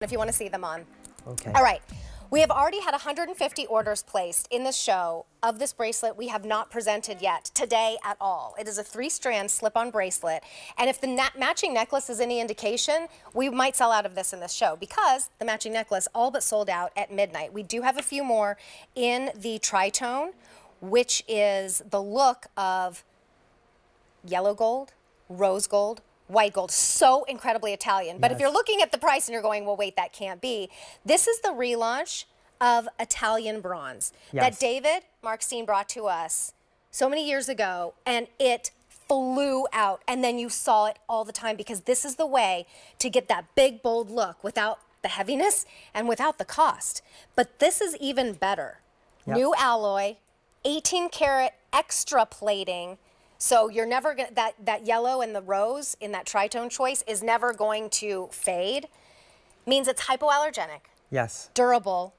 if you want to see them on. Okay. All right. We have already had 150 orders placed in the show of this bracelet we have not presented yet today at all. It is a 3-strand slip-on bracelet, and if the matching necklace is any indication, we might sell out of this in this show because the matching necklace all but sold out at midnight. We do have a few more in the tritone, which is the look of yellow gold, rose gold, white gold, so incredibly Italian. But if you're looking at the price and you're going, well, wait, that can't be. This is the relaunch of Italian bronze that David Markstein brought to us so many years ago, and it flew out. And then you saw it all the time because this is the way to get that big, bold look without the heaviness and without the cost. But this is even better. New alloy, 18 karat extra plating. So you're never going to, that yellow and the rose in that tritone choice is never going to fade. Means it's hypoallergenic. Yes. Durable,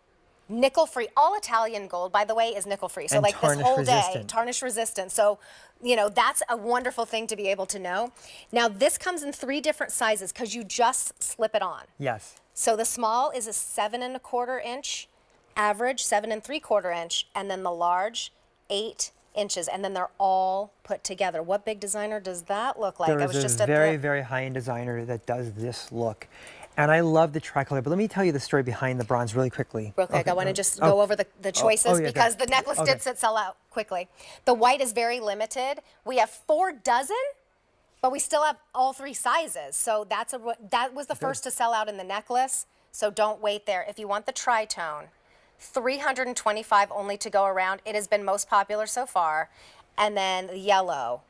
nickel-free. All Italian gold, by the way, is nickel-free. So and like this whole resistant. day, tarnish resistant. So, you know, that's a wonderful thing to be able to know. Now this comes in 3 different sizes because you just slip it on. Yes. So the small is a 7 1/4 inch, average 7 3/4 inch, and then the large 8 inches, and then they're all put together. What big designer does that look like? There is a very, very high-end designer that does this look. And I love the tricolor, but let me tell you the story behind the bronze really quickly. Real quick, I want to just go over the choices because the necklace did sell out quickly. The white is very limited. We have 4 dozen, but we still have all 3 sizes. So that was the first to sell out in the necklace, so don't wait there. If you want the tritone, 325 only to go around. It has been most popular so far. And then the yellow,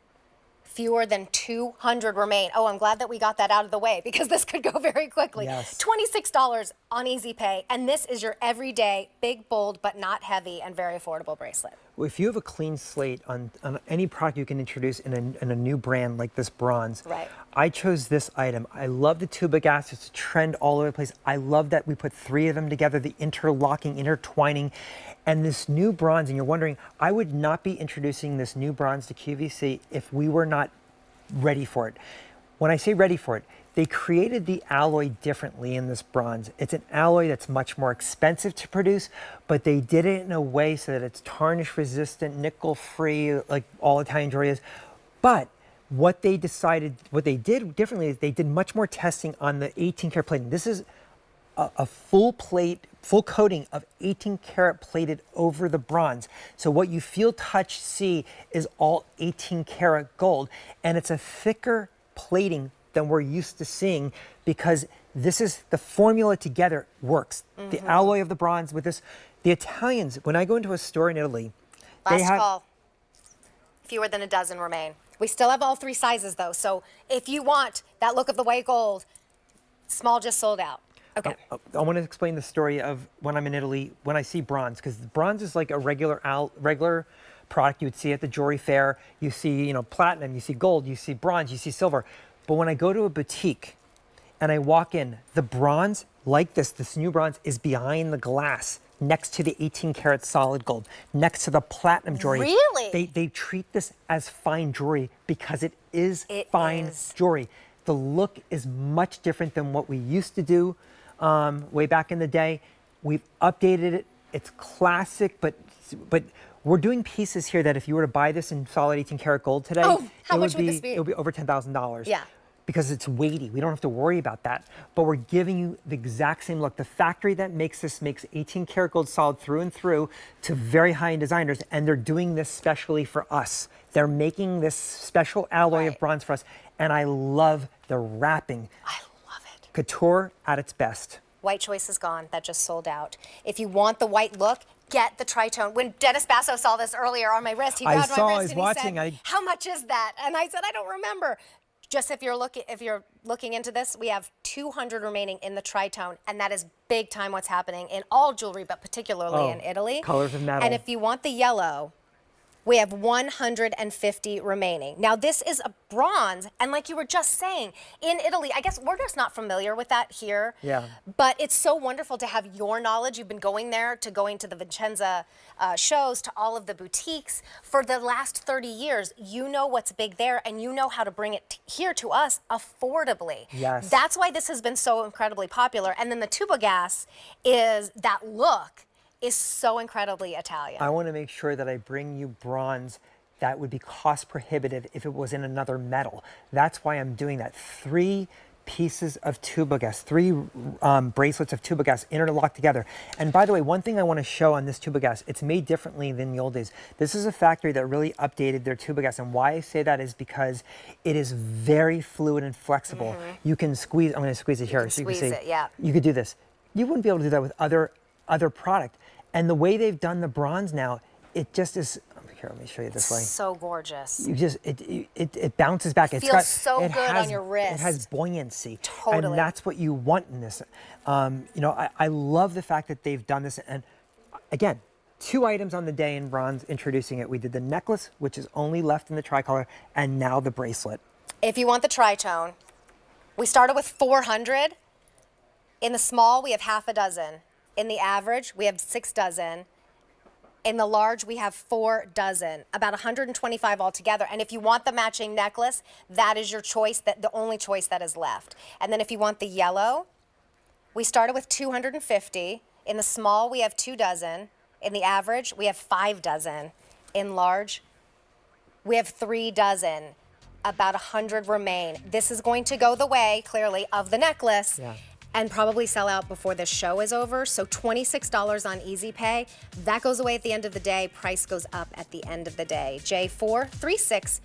fewer than 200 remain. Oh, I'm glad that we got that out of the way because this could go very quickly. Yes. $26 on Easy Pay, and this is your everyday, big, bold, but not heavy and very affordable bracelet. If you have a clean slate on any product you can introduce in a new brand like this bronze, I chose this item. I love the tubogas. It's a trend all over the place. I love that we put 3 of them together, the interlocking, intertwining, and this new bronze. And you're wondering, I would not be introducing this new bronze to QVC if we were not ready for it. When I say ready for it, they created the alloy differently in this bronze. It's an alloy that's much more expensive to produce, but they did it in a way so that it's tarnish resistant, nickel free, like all Italian jewelry is. But what they did differently is they did much more testing on the 18 karat plating. This is a full plate, full coating of 18 karat plated over the bronze. So what you feel, touch, see is all 18 karat gold, and it's a thicker plating than we're used to seeing because this is the formula together works. The alloy of the bronze with this. The Italians, when I go into a store in Italy, Last call. Fewer than a dozen remain. We still have all 3 sizes though. So if you want that look of the white gold, small just sold out. Okay. I want to explain the story of when I'm in Italy, when I see bronze, because bronze is like a regular product you would see at the jewelry fair. You see, you know, platinum, you see gold, you see bronze, you see silver. But when I go to a boutique and I walk in, the bronze, like this new bronze, is behind the glass next to the 18 karat solid gold, next to the platinum jewelry. Really? They treat this as fine jewelry because it is fine jewelry. The look is much different than what we used to do way back in the day. We've updated it. It's classic, but we're doing pieces here that if you were to buy this in solid 18 karat gold today, how much would this be? It would be over $10,000. Yeah. Because it's weighty. We don't have to worry about that. But we're giving you the exact same look. The factory that makes this makes 18 karat gold solid through and through to very high-end designers, and they're doing this specially for us. They're making this special alloy of bronze for us, and I love the wrapping. I love it. Couture at its best. White choice is gone. That just sold out. If you want the white look, get the tritone. When Dennis Basso saw this earlier on my wrist, he grabbed my wrist and he said, how much is that? And I said, I don't remember. Just if you're looking into this, we have 200 remaining in the tritone, and that is big time what's happening in all jewelry, but particularly in Italy. Colors of metal. And if you want the yellow, We have 150 remaining. Now this is a bronze, and like you were just saying, in Italy, I guess we're just not familiar with that here. Yeah. But it's so wonderful to have your knowledge. You've been going there, to going to the Vicenza shows, to all of the boutiques. For the last 30 years, you know what's big there, and you know how to bring it here to us affordably. Yes. That's why this has been so incredibly popular. And then the tubogas is that look is so incredibly Italian. I want to make sure that I bring you bronze that would be cost prohibitive if it was in another metal. That's why I'm doing that. 3 pieces of tubogas, 3 bracelets of tubogas interlocked together. And by the way, one thing I want to show on this tubogas, it's made differently than the old days. This is a factory that really updated their tubogas, and why I say that is because it is very fluid and flexible. You can squeeze, I'm going to squeeze it here. So you can squeeze it, yeah. You could do this. You wouldn't be able to do that with other product. And the way they've done the bronze now, it just is. Here, let me show you this way. So gorgeous. You just it bounces back. It feels so good on your wrist. It has buoyancy. Totally. And that's what you want in this. You know, I love the fact that they've done this. And again, 2 items on the day in bronze introducing it. We did the necklace, which is only left in the tricolor, and now the bracelet. If you want the tritone, we started with 400. In the small, we have half a dozen. In the average, we have 6 dozen. In the large, we have 4 dozen, about 125 altogether. And if you want the matching necklace, that is your choice, the only choice that is left. And then if you want the yellow, we started with 250. In the small, we have 2 dozen. In the average, we have 5 dozen. In large, we have 3 dozen. About 100 remain. This is going to go the way, clearly, of the necklace. Yeah. And probably sell out before this show is over. So $26 on Easy Pay. That goes away at the end of the day. Price goes up at the end of the day. J436